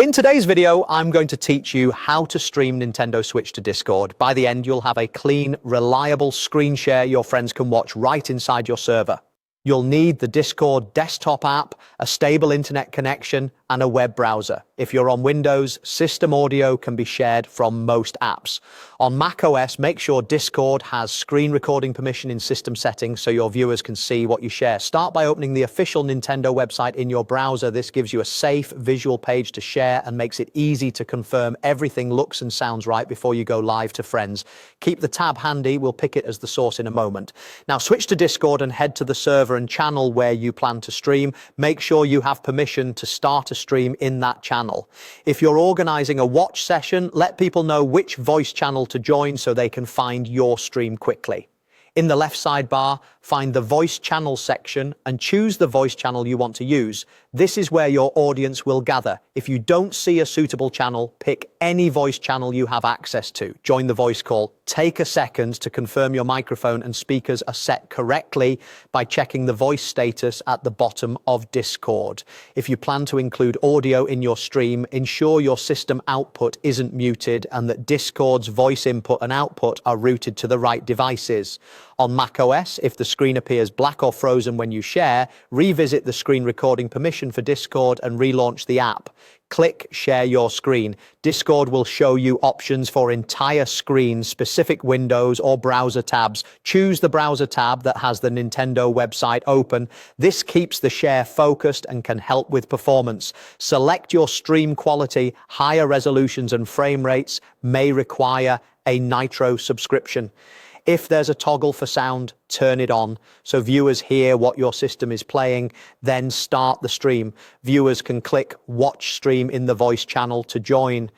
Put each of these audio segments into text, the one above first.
In today's video, I'm going to teach you how to stream Nintendo Switch to Discord. By the end, you'll have a clean, reliable screen share your friends can watch right inside your server. You'll need the Discord desktop app, a stable internet connection, and a web browser. If you're on Windows, system audio can be shared from most apps. On macOS, make sure Discord has screen recording permission in system settings so your viewers can see what you share. Start by opening the official Nintendo website in your browser. This gives you a safe visual page to share and makes it easy to confirm everything looks and sounds right before you go live to friends. Keep the tab handy, we'll pick it as the source in a moment. Now switch to Discord and head to the server and channel where you plan to stream. Make sure you have permission to start a stream in that channel. If you're organizing a watch session, let people know which voice channel to join so they can find your stream quickly. In the left sidebar, find the voice channel section and choose the voice channel you want to use. This is where your audience will gather. If you don't see a suitable channel, pick any voice channel you have access to. Join the voice call. Take a second to confirm your microphone and speakers are set correctly by checking the voice status at the bottom of Discord. If you plan to include audio in your stream, ensure your system output isn't muted and that Discord's voice input and output are routed to the right devices. On macOS, if the screen appears black or frozen when you share, revisit the screen recording permission for Discord and relaunch the app. Click Share Your Screen. Discord will show you options for entire screens, specific windows or browser tabs. Choose the browser tab that has the Nintendo website open. This keeps the share focused and can help with performance. Select your stream quality. Higher resolutions and frame rates may require a Nitro subscription. If there's a toggle for sound, turn it on so viewers hear what your system is playing, then start the stream. Viewers can click Watch Stream in the voice channel to join.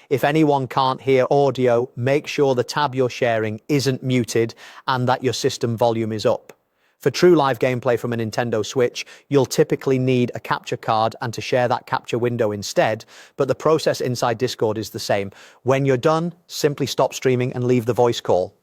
If anyone can't hear audio, make sure the tab you're sharing isn't muted and that your system volume is up. For true live gameplay from a Nintendo Switch, you'll typically need a capture card and to share that capture window instead, but the process inside Discord is the same. When you're done, simply stop streaming and leave the voice call.